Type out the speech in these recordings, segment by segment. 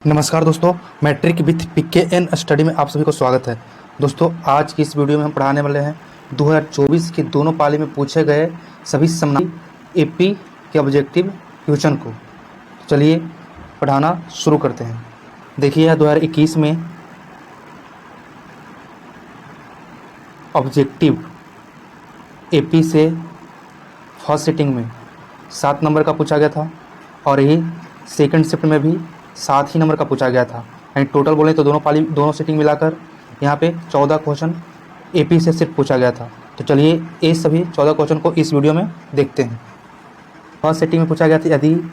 नमस्कार दोस्तों, matric with पीकेएन study में आप सभी को स्वागत है। दोस्तों, आज की इस वीडियो में हम पढ़ाने वाले हैं 2024 के दोनों पाली में पूछे गए सभी समनार्थी एपी के ऑब्जेक्टिव क्वेश्चन को। चलिए पढ़ाना शुरू करते हैं। देखिए, यह 2021 में ऑब्जेक्टिव एपी से फर्स्ट सिटिंग में 7 नंबर का पूछा गया था और यही सेकंड शिफ्ट में भी 7 ही नंबर का पूछा गया था। यानी टोटल बोलें तो दोनों सिटिंग मिलाकर यहाँ पे 14 क्वेश्चन एपी से सिर्फ पूछा गया था। तो चलिए ये सभी 14 क्वेश्चन को इस वीडियो में देखते हैं। फर्स्ट सिटिंग में पूछा गया था यदि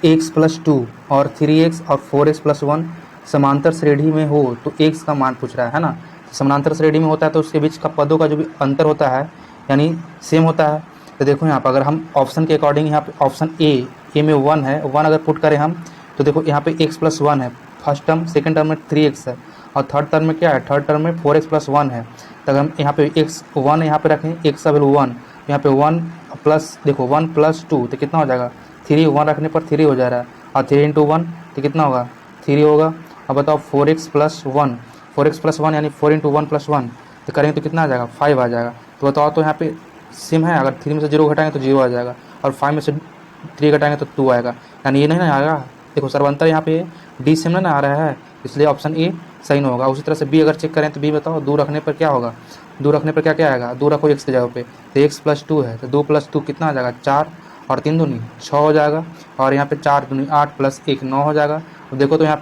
x+2 और 3x और 4x+1 समांतर श्रेणी में हो तो x का मान पूछ रहा है ना। समांतर श्रेणी में होता है तो उसके बीच का पदों का जो भी अंतर होता है यानी सेम होता है। तो देखो यहाँ पर अगर हम ऑप्शन के अकॉर्डिंग यहाँ पे ऑप्शन ए में 1 है, 1 अगर पुट करें हम तो देखो यहाँ पे x+1 है, फर्स्ट टर्म, सेकंड टर्म में 3x है और थर्ड टर्म में क्या है, थर्ड टर्म में 4x+1 है। तो अगर हम यहाँ पे x1 यहाँ पे रखें, x का वैल्यू 1, यहाँ पे 1 प्लस देखो 1+2 तो कितना हो जाएगा 3, 1 रखने पर 3 हो जा रहा है और 3 × 1 तो कितना होगा 3 होगा। अब बताओ 4x+1 यानी 4 × 1+1 तो करेंगे तो कितना आ जाएगा 5 आ जाएगा। तो बताओ तो यहाँ पे सेम है, अगर 3 में से 0 घटाएंगे तो 0 आ जाएगा और 5 में से 3 घटाएंगे तो 2 आएगा। यानी ये नहीं ना आएगा, देखो सर्वंतर यहाँ पे डी सेम ना आ रहा है, इसलिए ऑप्शन ए सही नहीं होगा। उसी तरह से बी अगर चेक करें तो बी बताओ दूर रखने पर क्या होगा, दूर रखने पर क्या क्या आएगा, दूर रखो x की जगह पे तो x+2 है तो 2+2 कितना आ जाएगा 4 और 3 दूनी 6 हो जाएगा और यहाँ पे 4 दूनी 8 + 1 9 हो जाएगा। अब देखो तो यहाँ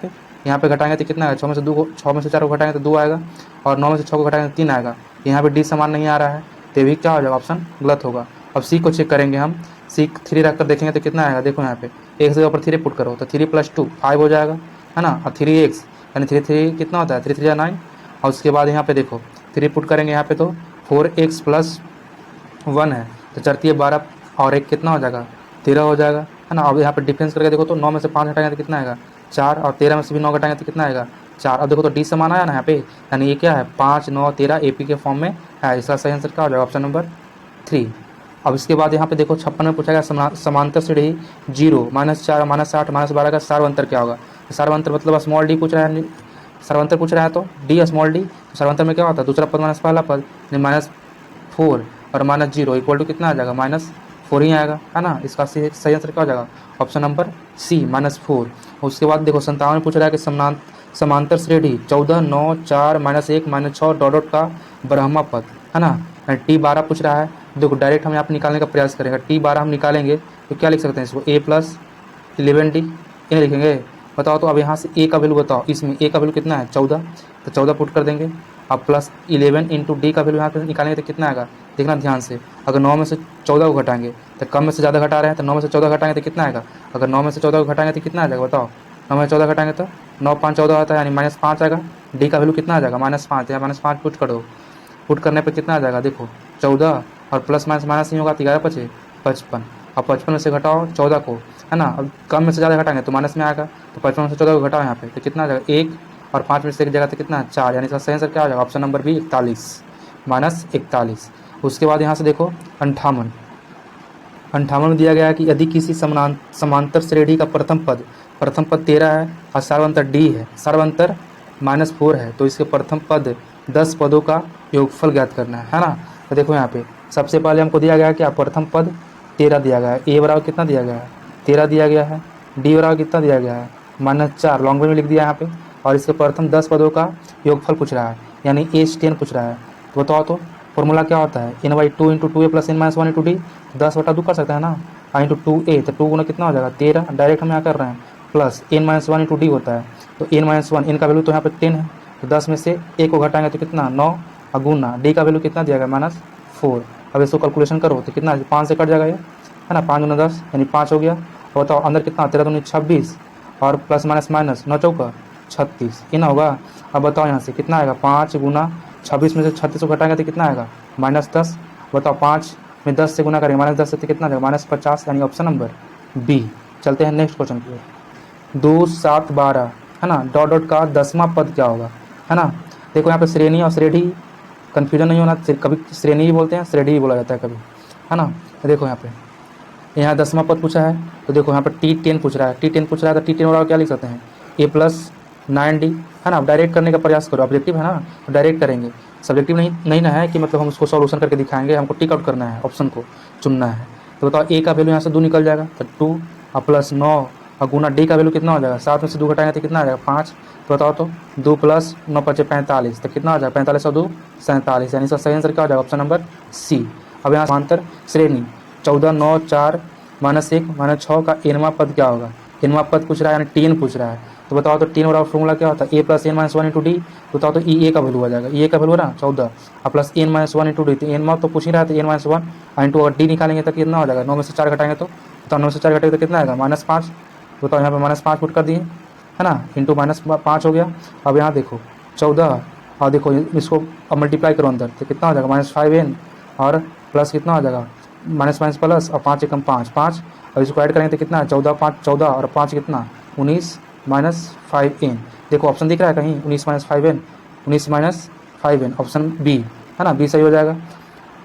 पे घटाएंगे तो कितना आएगा 6 में से 4 को घटाएंगे तो 2 आएगा और 9 में से 6 को घटाएंगे तो 3 आएगा। यहाँ पे डी समान नहीं आ रहा है तो भी क्या हो जाएगा, ऑप्शन गलत होगा। अब सी को चेक करेंगे हम, सी 3 रखकर देखेंगे तो कितना आएगा, देखो यहाँ पे एक जगह पर 3 पुट करो तो 3+2 5 हो जाएगा है ना और 3x यानी 3 कितना होता है 3 3 9 और उसके बाद यहाँ पे देखो 3 पुट करेंगे यहाँ पे तो 4x+1 है तो चरती है 12 और 1 कितना हो जाएगा 13 हो जाएगा है ना। अब यहाँ पे डिफरेंस करके देखो तो 9 में से 5 घटाएंगे तो कितना आएगा 4 और 13 में से भी 9 घटाएंगे तो कितना आएगा 4। अब देखो तो डी समान आया ना यहाँ पे, यानी ये क्या है 5 9 13 एपी के फॉर्म में है। इसका सही आंसर क्या हो जाएगा, ऑप्शन नंबर 3। अब इसके बाद यहाँ पे देखो 56 में पूछा गया समांतर श्रेणी 0 -4 -8 -12 का सार्वंतर क्या होगा। सार्वंतर मतलब स्मॉल डी पूछ रहा है, सार्वंतर पूछ रहा है तो डी स्मॉल डी। सार्वंतर में क्या होता है दूसरा पद माइनस पहला पद, -4 और -0 इक्वल टू कितना आ जाएगा -4 ही आएगा है ना। इसका सही आंसर क्या हो जाएगा, ऑप्शन नंबर सी -4। उसके बाद देखो 57 में पूछ रहा है कि समांतर श्रेणी 14 9 4 -1 -6 डॉट का ब्रह्मा पद है ना। T12 पूछ रहा है, देखो डायरेक्ट हम यहाँ पर निकालने का प्रयास करेंगे। T12 हम निकालेंगे तो क्या लिख सकते हैं इसको a+11d ये लिखेंगे। बताओ तो अब यहाँ से a का वैल्यू बताओ, इसमें a का वैल्यू कितना है 14 तो 14 पुट कर देंगे। अब +11 × d का वैल्यू यहाँ पे निकालेंगे तो कितना आएगा, देखना ध्यान से। अगर 9 में से 14 को घटाएंगे तो कम में से ज़्यादा घटा रहे हैं तो 9 में से 14 घटाएंगे तो कितना आएगा, अगर 9 में से 14 को घटाएंगे तो कितना आ जाएगा बताओ, 9 में से 14 घटाएंगे तो 9 5 14 आता है यानी -5 आएगा। d का वैल्यू कितना आ जाएगा -5 या -5 पुट कर दो, पुट करने पर कितना आ जाएगा देखो 14 और प्लस माइनस माइनस नहीं होगा तो 11 × 5 55। अब 55 में से घटाओ 14 को है ना, अब कम में से ज़्यादा घटाएंगे तो माइनस में आएगा तो 55 में से 14 को घटाओ यहाँ पे तो कितना आ जाएगा 1 और 5 में से एक जगह तो कितना 4, यानी इसका सही आंसर क्या हो जाएगा, ऑप्शन नंबर बी 41 -41। उसके बाद यहाँ से देखो 58 में दिया गया है कि यदि किसी समांतर श्रेणी का प्रथम पद 13 है और सार्वंतर डी है, सार्वंतर -4 है तो इसके प्रथम पद 10 पदों का योगफल ज्ञात करना है ना। तो देखो यहाँ पे सबसे पहले हमको दिया गया है कि प्रथम पद 13 दिया गया है, ए बराबर कितना दिया गया है 13 दिया गया है, डी बराबर कितना दिया गया है -4 लॉन्ग में लिख दिया यहाँ पे और इसके प्रथम 10 पदों का योगफल पूछ रहा है यानी h10 पूछ रहा है। तो बताओ तो फॉर्मूला क्या होता है n/2 × 2a + n - 1 × d 10/2 कर सकते हैं ना, × 2a तो 2 गुना कितना हो जाएगा 13, डायरेक्ट हम यहाँ कर रहे हैं प्लस n - 1 × d होता है तो n - 1 n का वैल्यू तो यहाँ पे 10 है तो 10 में से a को घटाएंगे तो कितना 9 और गुना d का वैल्यू कितना दिया गया -4। अब इसको कैलकुलेशन करो तो कितना 5 से कट जाएगा ये है ना, 5 × 10 यानी 5 हो गया। और बताओ अंदर कितना 13 दूनी 26 और प्लस माइनस 9 चौका 36 ये ना होगा। अब बताओ यहाँ से कितना आएगा 5 × 26 में से 36 को घटाएंगे तो कितना आएगा -10। बताओ 5 में 10 से गुना करेंगे -10 से तो कितना आएगा -50 यानी ऑप्शन नंबर बी। चलते हैं नेक्स्ट क्वेश्चन पे, 2 7 12 है ना, डॉट का 10वां पद क्या होगा है ना। देखो यहाँ पे श्रेणी और श्रेणी कन्फ्यूजन नहीं होना, कभी श्रेणी ही बोलते हैं श्रेणी ही बोला जाता है कभी है ना। देखो यहाँ पे 10वां पद पूछा है तो देखो यहाँ पर T10 पूछ रहा है, T10 पूछ रहा है तो T10 बराबर क्या लिख सकते हैं ए प्लस 9d, है ना। अब डायरेक्ट करने का प्रयास करो, ऑब्जेक्टिव है ना, तो डायरेक्ट करेंगे। सब्जेक्टिव नहीं ना है कि मतलब हम उसको सॉल्यूशन करके दिखाएंगे, हमको टिक आउट करना है, ऑप्शन को चुनना है। तो बताओ ए का वैल्यू यहाँ से 2 निकल जाएगा, तो 2 और प्लस 9 और गुना डी का वैल्यू कितना हो जाएगा, 7 में से 2 घटाएंगे तो कितना आ जाएगा 5। तो बताओ तो 2 प्लस 9 × 45, तो कितना हो जाएगा 45 और 2 47, यानी इसका सही आंसर क्या हो जाएगा, ऑप्शन नंबर सी। अब यहाँ समांतर श्रेणी 14 9 4 -1 -6 का एनवां पद क्या होगा। एनवां पद पूछ रहा है, यानी टेन पूछ रहा है। तो बताओ तो टेन बराबर फॉर्मूला क्या होता है, a plus n minus 1 into d. बताओ तो ई ए का वैल्यू आ जाएगा, ई ए का वैल्यू है ना 14 और plus n minus 1 into d. तो एन तो पूछ ही रहा था, एन माइनस 1 इंटू अगर डी निकालेंगे तो कितना हो जाएगा, 9 में से 4 घटाएंगे तो 9 में से 4 घटाएंगे तो कितना आएगा -5। बताओ यहाँ पे -5 पुट कर दिए, है ना, इंटू -5 हो गया। अब यहाँ देखो 14 और देखो इसको अब मल्टीप्लाई करो अंदर, तो कितना हो जाएगा -5n और प्लस कितना हो जाएगा माइनस प्लस और 5 एकम 5 और इसको ऐड करेंगे तो कितना है 14 5 14 और 5 कितना 19 -5n। देखो ऑप्शन दिख रहा है कहीं 19 -5n, 19 -5n, ऑप्शन बी, है ना, बी सही हो जाएगा।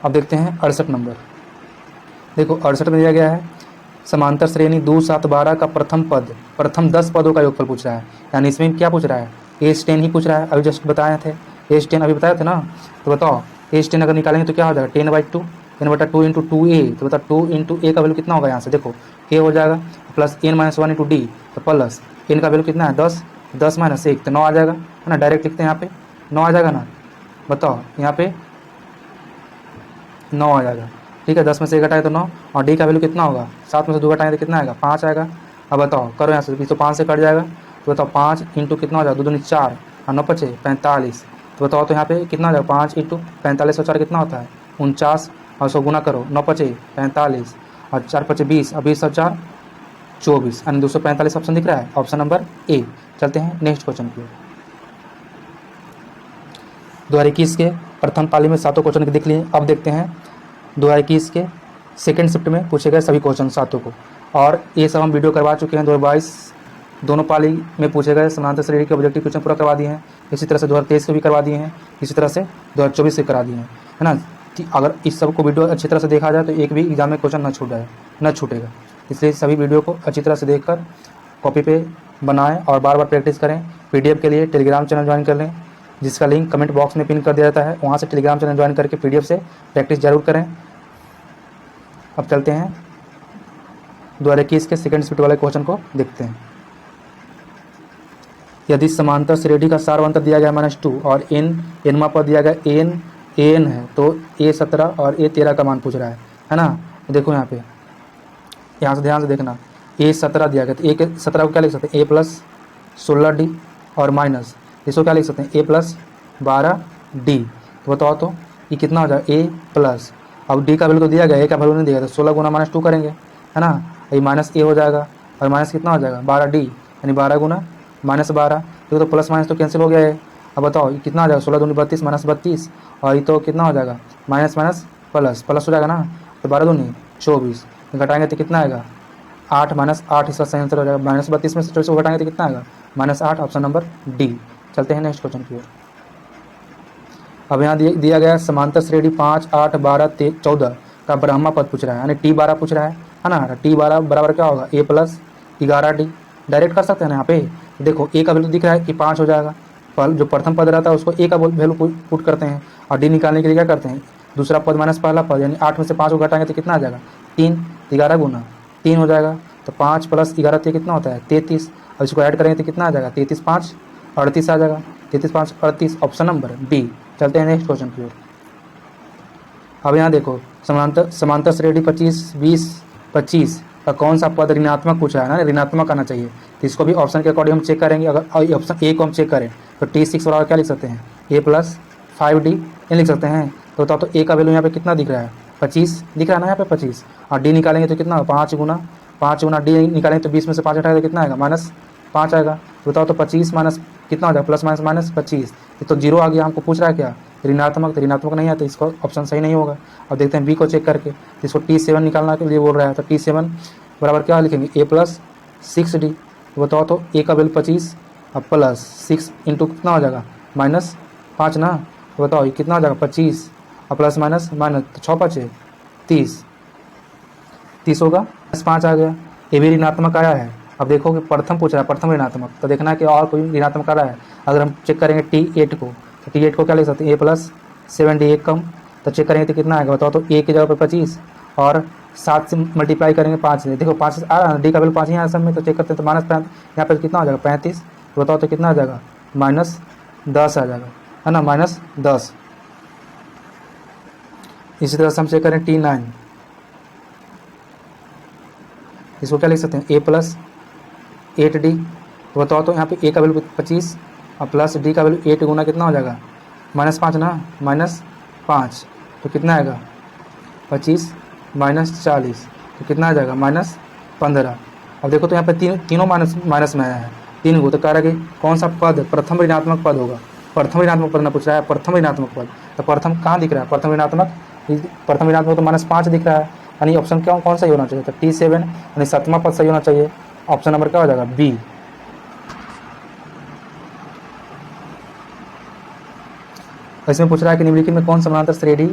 अब देखते हैं 68 नंबर। देखो 68 में दिया गया है समांतर श्रेणी 2 7 12 का प्रथम 10 पदों का योगफल पूछ रहा है। यानी इसमें क्या पूछ रहा है, एज 10 ही पूछ रहा है, अभी जस्ट बताए थे एज 10 अभी बताए थे ना। तो बताओ एज 10 अगर निकालेंगे तो क्या हो जाएगा 10/2 10/2 इंटू 2a। तो बताओ 2 इंटू ए का वैल्यू कितना होगा, यहाँ से देखो ए हो जाएगा plus n minus 1 into d, तो प्लस n का वैल्यू कितना है 10 10 माइनस 1 तो 9 आ जाएगा, है ना। डायरेक्ट लिखते हैं यहाँ पे 9 आ जाएगा ना। बताओ यहाँ पे 9 आ जाएगा, ठीक है। 10 में से 1 घटाए तो 9 और डी का वैल्यू कितना होगा 7 में से 2 घटाएंगे तो कितना आएगा 5 आएगा। अब बताओ करो यहाँ से, तो 5 से कट जाएगा। तो बताओ 5 इंटू कितना हो जाएगा 2 दूनी 4 और 9 5 45। तो बताओ तो यहाँ पे कितना हो जाएगा 5 इंटू 45 और 4 कितना होता है 49 और 100 गुना करो 9 5 45 और 4 5 20 और 20 और 4 24 यानी 245 ऑप्शन दिख रहा है, ऑप्शन नंबर ए। चलते हैं नेक्स्ट क्वेश्चन की ओर। 2021 के प्रथम पाली में 7 क्वेश्चन देख लिए। अब देखते हैं 2021 के सेकेंड शिफ्ट में पूछे गए सभी क्वेश्चन 7 को, और ये सब हम वीडियो करवा चुके हैं। 2022 दोनों पाली में पूछे गए समांतर श्रेणी के ऑब्जेक्टिव क्वेश्चन पूरा करवा दिए हैं। इसी तरह से 2023 के भी करवा दिए हैं, इसी तरह से 2024 से करा दिए हैं, है ना। अगर इस सब को वीडियो अच्छी तरह से देखा जाए तो एक भी एग्जाम में क्वेश्चन न छूटेगा। इसलिए सभी वीडियो को अच्छी तरह से देखकर कॉपी पे बनाएं और बार बार प्रैक्टिस करें। पीडीएफ के लिए टेलीग्राम चैनल ज्वाइन कर लें, जिसका लिंक कमेंट बॉक्स में पिन कर दिया जाता है। वहाँ से टेलीग्राम चैनल ज्वाइन करके पीडीएफ से प्रैक्टिस जरूर करें। अब चलते हैं 2021 के सेकंड शिफ्ट वाले क्वेश्चन को देखते हैं। यदि समांतर श्रेणी का सारवंतर दिया गया -2 और एनवा पद दिया गया an है, तो a17 और a13 का मान पूछ रहा है ना। देखो यहाँ पे, यहाँ से ध्यान से देखना, a17 दिया गया तो a17 को क्या लिख सकते हैं a प्लस 16d और माइनस इसको क्या लिख सकते हैं a प्लस 12d। तो बताओ तो ये कितना हो जाएगा a प्लस, अब d का वैल्यू तो दिया गया, a का वैल्यू नहीं दिया, तो 16 गुना -2 करेंगे, है ना। ये माइनस a हो जाएगा और माइनस कितना हो जाएगा 12d, यानी 12 गुना -12। तो प्लस माइनस तो कैंसिल हो गया है। अब बताओ ये कितना आ जाएगा 16 दूनी 32 -32 और ये तो कितना हो जाएगा माइनस प्लस हो जाएगा ना। तो 12 दूनी 24 घटाएंगे तो कितना आएगा 8 -8 इसका सही आंसर हो जाएगा। -32 में से 24 को घटाएंगे तो कितना आएगा -8, ऑप्शन नंबर डी। चलते हैं नेक्स्ट क्वेश्चन की ओर। अब यहाँ दिया गया समांतर श्रेणी 5 8 12 14 का ब्रह्मा पद पूछ रहा है, यानी t12 पूछ रहा है ना। t12 बराबर क्या होगा a प्लस 11d। डायरेक्ट कर सकते हैं ना यहाँ पे। देखो a का वैल्यू दिख रहा है कि 5 हो जाएगा, जो प्रथम पद रहता है उसको a का वैल्यू पुट करते हैं और d निकालने के लिए क्या करते हैं दूसरा पद माइनस पहला पद, यानी 8 में से 5 को घटाएंगे तो कितना आ जाएगा 3, 11 गुना 3 हो जाएगा। तो 5 + 11 कितना होता है 33 और इसको ऐड करेंगे तो कितना आ जाएगा 33 5 38 आ जाएगा, 33 5 38, ऑप्शन नंबर बी। चलते हैं नेक्स्ट क्वेश्चन की ओर। अब यहाँ देखो समांतर श्रेणी 25 20 25 का कौन सा पद ऋणात्मक पूछा है ना, ऋणात्मक आना चाहिए। तो इसको भी ऑप्शन के अकॉर्डिंग हम चेक करेंगे। अगर ऑप्शन ए को हम चेक करें तो t6 बराबर क्या लिख सकते हैं a प्लस 5d ये लिख सकते हैं। तो बताओ तो a का वैल्यू यहाँ पे कितना दिख रहा है 25 दिख रहा है ना यहाँ पे 25, और d निकालेंगे तो कितना 5 गुना d निकालेंगे तो 20 में से 5 हटाएगा तो कितना आएगा -5 आएगा। बताओ तो 25 माइनस कितना हो जाएगा प्लस माइनस -25, ये तो 0 आ गया। हमको पूछ रहा है क्या ऋणात्मक, तो ऋणात्मक नहीं है तो इसको ऑप्शन सही नहीं होगा। अब देखते हैं बी को चेक करके, इसको t7 निकालना के लिए बोल रहा है। तो t7 बराबर क्या लिखेंगे a प्लस 6d। बताओ तो a का वैल्यू 25 और प्लस 6 इंटू कितना हो जाएगा -5 ना। तो बताओ ये कितना हो जाएगा 25 और प्लस माइनस तो 6 5 30 होगा, 5 आ गया। ये भी ऋणात्मक आया है अब देखो कि प्रथम पूछ रहा है, प्रथम ऋणात्मक, तो देखना है कि और कोई ऋणात्मक आ रहा है। अगर हम चेक करेंगे T8 को, तो T8 को क्या लिख सकते हैं, A+7D 1 कम, तो चेक करेंगे तो कितना आएगा बताओ। तो A की जगह पर 25 और 7 से मल्टीप्लाई करेंगे 5 से, देखो 5 आ रहा है, डी का वैल्यू 5 ही आया सब में, तो चेक करते हैं तो माइनस यहाँ पर कितना आ जाएगा 35, तो बताओ तो कितना आ जाएगा -10 आ जाएगा, है ना, -10। इसी तरह से हम चेक करें T9, इसको क्या लिख सकते हैं, A+8D, तो बताओ तो यहाँ पे A का वैल्यू 25 और प्लस D का वैल्यू 8 गुना कितना हो जाएगा -5 ना, -5, तो कितना आएगा 25 -40, तो कितना आ जाएगा -15। अब देखो तो यहाँ पे तीनों माइनस में आया है, 3 को, तो कह रहा है कि कौन सा पद प्रथम ऋणात्मक पद होगा। प्रथम ऋणात्मक पद ना पूछ रहा है, प्रथम ऋणात्मक पद, तो प्रथम कहाँ दिख रहा है, प्रथम ऋणात्मक तो -5 दिख रहा है, यानी ऑप्शन कौन सा ही होना चाहिए, तो T7 यानी 7वां पद सही होना चाहिए। ऑप्शन नंबर क्या हो जाएगा, बी। इसमें पूछ रहा है कि निम्नलिखित में कौन समानांतर श्रेणी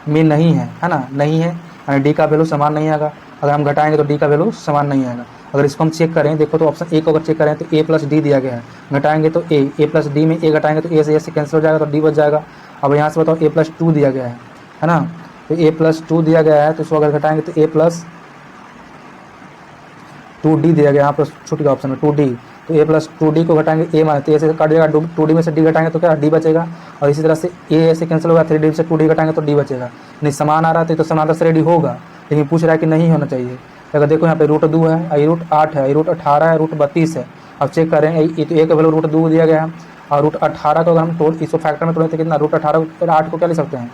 में नहीं है ना, नहीं है, यानी डी का वैल्यू समान नहीं आएगा। अगर हम घटाएंगे तो डी का वैल्यू समान नहीं आएगा। अगर इसको हम चेक करें, देखो तो ऑप्शन ए को अगर चेक करें तो A+D दिया गया है, घटाएंगे तो A+D में A घटाएंगे तो A से कैंसिल हो जाएगा, तो D बच जाएगा। अब यहाँ से बताओ A+2 दिया गया है ना, तो A+2 दिया गया है, तो इसको अगर घटाएंगे तो A+2D दिया गया, यहाँ पर छूट गया ऑप्शन में 2D, तो A+2D को घटाएंगे A माने, तो A से काट जाएगा, 2D में से D घटाएंगे तो क्या D बचेगा, और इसी तरह से A से कैंसिल होगा, 3D से 2D घटाएंगे तो D बचेगा। नहीं समान आ रहा था तो समानांतर श्रेणी होगा, लेकिन पूछ रहा है कि नहीं होना चाहिए। अगर देखो यहाँ पे √2 है, ये √8 है, ये √18 है, √32 है। अब चेक करें, ये तो A का वैल्यू √2 दिया गया है, और √18 को अगर हम इसको फैक्टर में तोड़ें तो कितना, √18 और 8 को क्या ले सकते हैं,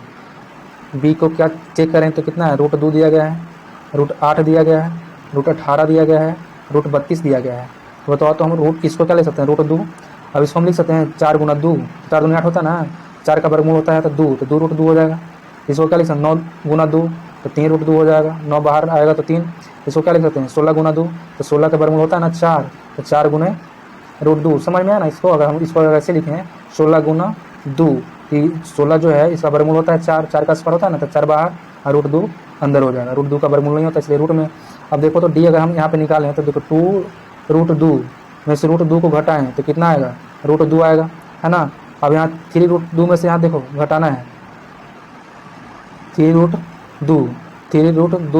बी को क्या चेक करें तो कितना है, √2 दिया गया है, √8 दिया गया है, √18 दिया गया है, √32 दिया गया है। तो बताओ तो हम इसको क्या ले सकते हैं, √2। अब इसको हम लिख सकते हैं 4 गुना 2, 4 दूनी 8 होता है ना, 4 का वर्गमूल होता है तो 2, तो 2 √2 हो जाएगा। इसको क्या लिख सकते हैं, 9 गुना 2, तो 3 √2 हो जाएगा, 9 बाहर आएगा तो 3। इसको क्या लिख सकते हैं, 16 गुना 2, तो 16 का वर्गमूल होता है ना 4, तो 4 गुने √2, समझ में आया ना। इसको अगर हम इसको अगर ऐसे लिखें 16 गुना 2, 16 जो है इसका वर्गमूल होता है 4, 4 का स्क्वायर होता है ना, तो 4 बाहर और √2 अंदर हो जाएगा, √2 का वर्गमूल नहीं होता इसलिए रूट में। अब देखो तो डी अगर हम यहाँ पे निकालें तो देखो 2 √2 में से √2 को घटाएं तो कितना आएगा, √2 आएगा, है ना। अब यहाँ 3 √2 में से यहाँ देखो घटाना है 3 √2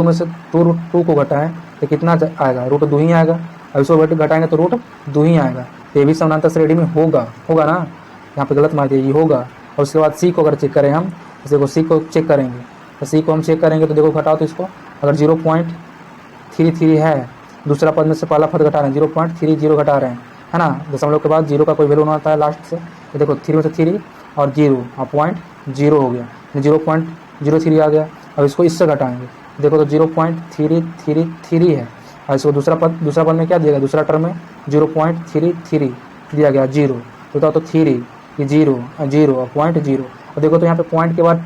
में से 2 √2 को घटाएं तो कितना आएगा, √2 ही आएगा। अब इसको घटाएंगे तो √2 ही आएगा, तो ये भी समानांतर श्रेणी में होगा ना, यहाँ पे गलत मान दिया, ये होगा। और उसके बाद सी को अगर चेक करें हम, देखो सी को चेक करेंगे, तो सी को हम चेक करेंगे तो देखो घटाओ तो इसको अगर 0.33 है, दूसरा पद में से पहला पद घटा रहे हैं 0.30 घटा रहे हैं, है ना, दशमलव के बाद 0 का कोई वैल्यू ना आता है लास्ट से, तो देखो 3 में से 3 और 0 और 0.0 हो गया, 0.03 आ गया। अब इसको इससे घटाएंगे, देखो तो 0.333 है, और इसको दूसरा पद में क्या दिया गया, दूसरा टर्म में 0.33 दिया गया 0, बताओ तो 3 0 और 0.0, और देखो तो यहाँ पे पॉइंट के बाद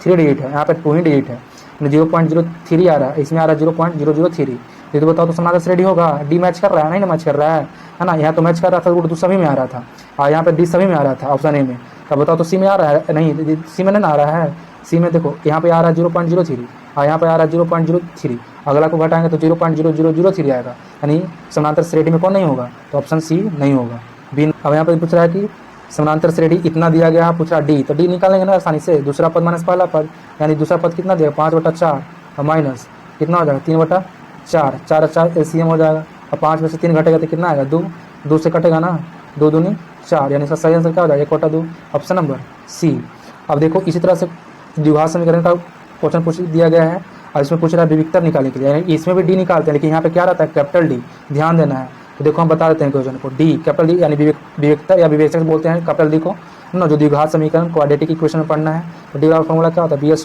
3 डिजिट है, यहाँ पे 2 ही डिजिट है, 0.03 आ रहा है, इसमें आ रहा है 0.003। ये तो बताओ तो समानांतर श्रेणी होगा, डी मैच कर रहा है, नहीं ना मैच कर रहा है ना, यहाँ तो मैच कर रहा था, √2 सभी में आ रहा था, और यहाँ पे डी सभी में आ रहा था ऑप्शन ए में। तब बताओ तो सी में आ रहा है, नहीं सी में नहीं आ रहा है, सी में देखो यहाँ पे आ रहा है 0.03 और यहाँ पे आ रहा है 0.03, अगला को घटाएंगे तो 0.0003 आएगा, यानी समानांतर श्रेणी में कौन नहीं होगा, तो ऑप्शन सी नहीं होगा, बी। अब यहाँ पे पूछ रहा है कि समानांतर श्रेणी इतना दिया गया है, पूछ रहा डी, तो डी निकालेंगे ना आसानी से, दूसरा पद माइनस पहला पद, यानी दूसरा पद कितना दिया 5/4 और माइनस कितना हो जाएगा 3/4, 4 LCM हो जाएगा, और 5 में से 3 घटेगा तो कितना आएगा 2 से कटेगा ना, 2 दूनी 4, यानी इसका सही आंसर क्या हो जाएगा 1/2, ऑप्शन नंबर सी। अब देखो इसी तरह से द्विघात समीकरण का क्वेश्चन पूछ दिया गया है, और इसमें पूछ रहा है विविक्तर निकालने के लिए, यानी इसमें भी डी निकालते हैं, लेकिन यहाँ पे क्या रहता है कैपिटल डी, ध्यान देना है। तो देखो हम बता देते हैं क्वेश्चन को, डी कैपिटल डी यानी विविक्तर या विवेचक बोलते हैं कैपिटल डी को, ना, जो द्विघात समीकरण क्वाड्रेटिक इक्वेशन में पढ़ना है। तो डी का फॉर्मूला क्या होता है, B² -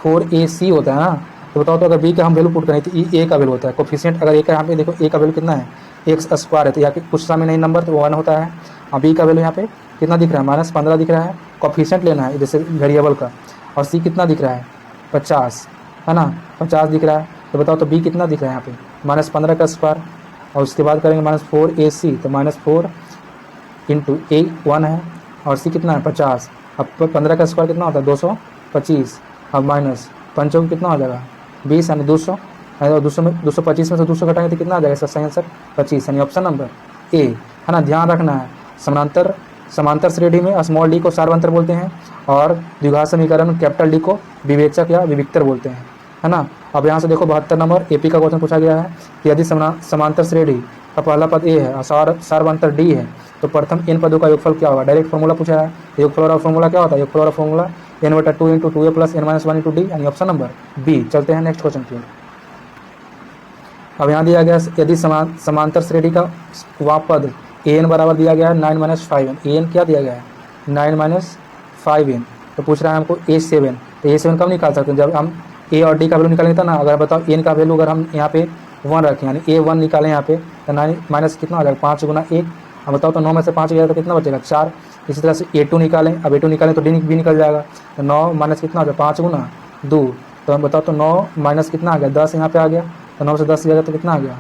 4AC होता है ना। तो बताओ तो अगर बी का हम वैल्यू पुट करें तो ए का वैल्यू होता है, कोफिशिएंट अगर ए का यहाँ पे देखो ए का वैल्यू कितना है x² है, तो यहाँ कुछ समय नहीं नंबर तो 1 होता है, और बी का वैल्यू यहाँ पे कितना दिख रहा है -15 दिख रहा है, कोफिशिएंट लेना है जैसे वेरिएबल का, और सी कितना दिख रहा है 50, है ना, 50 दिख रहा है। तो बताओ तो बी कितना दिख रहा है यहाँ पे -15 का स्क्वायर, और उसके बाद करेंगे -4AC, तो -4 × A 1 है, और सी कितना है 50, अब 15 का स्क्वायर कितना होता है 225, अब माइनस 5 कितना हो जाएगा 20, यानी और 225 में से 200 घटाएंगे तो कितना आ जाएगा? इसका सही आंसर 25, यानी ऑप्शन नंबर ए है ना। ध्यान रखना है, समांतर श्रेणी में स्मॉल डी को सार्वंतर बोलते हैं और द्विघात समीकरण में कैपिटल डी को विवेचक या विविक्तर बोलते हैं, है ना। अब यहाँ से देखो 72 नंबर एपी का क्वेश्चन पूछा गया है कि यदि समांतर श्रेणी का पहला पद ए है और सार्वंतर डी है तो प्रथम इन पदों का योगफल क्या होगा? डायरेक्ट फॉर्मूला पूछा है। योगफल वाला फॉर्मूला क्या होता है? योगफल वाला formula n/2 × 2a + n - 1 × d, यानी ऑप्शन नंबर बी। चलते हैं नेक्स्ट क्वेश्चन की ओर। अब यहाँ दिया गया यदि समांतर श्रेणी का वह पद an बराबर दिया गया है 9 - 5n। an क्या दिया गया है? 9 - 5n। तो पूछ रहा है हमको a7। तो a7 कब निकाल सकते हैं? जब हम a और d का वैल्यू निकालेंगे ना। अगर बताओ n का वैल्यू अगर हम यहाँ पे 1 रखें, यानी a1 निकालें यहाँ पे, तो 9 माइनस कितना हो जाएगा? 5 × 1। अब बताओ तो 9 में से 5 गया तो कितना बचेगा? 4। इसी तरह से a2 निकालें। अब a2 निकालें तो d भी निकल जाएगा। तो 9 माइनस कितना हो जाएगा? 5 × 2। तो हम बताओ तो 9 माइनस कितना आ गया? 10 यहाँ पे आ गया। तो 9 से 10 गया तो कितना आ गया?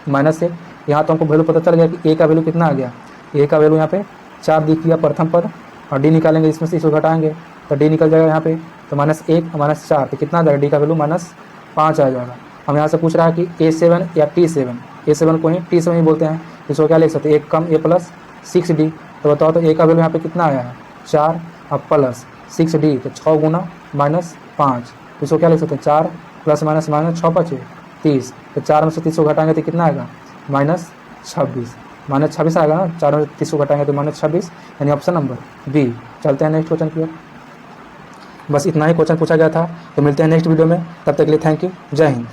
-1। यहाँ तो हमको वैल्यू पता चल गया कि a का वैल्यू कितना आ गया? a का वैल्यू यहाँ पे 4 दिख गया प्रथम पद, और d निकालेंगे इसमें से, इसको घटाएंगे तो d निकल जाएगा यहाँ पे। तो -1 -4 तो कितना आ जाएगा? d का वैल्यू -5 आ जाएगा। हम यहाँ से पूछ रहा है कि a7 या t7। a7 को ही t7 ही बोलते हैं। इसको क्या लिख सकते हैं? 1 कम a + 6d। तो बताओ तो a का वैल्यू यहाँ पे कितना आया है? 4 अब प्लस 6d, तो 6 × -5। इसको क्या लिख सकते हैं? 4 + -, 6 × 5 = 30। तो 4 में से 30 को घटाएंगे तो कितना आएगा? -26। -26 आएगा ना। 4 में 30 को घटाएंगे तो -26, यानी ऑप्शन नंबर बी। चलते हैं नेक्स्ट क्वेश्चन की ओर। बस इतना ही क्वेश्चन पूछा गया था। तो मिलते हैं नेक्स्ट वीडियो में, तब तक के लिए थैंक यू, जय हिंद।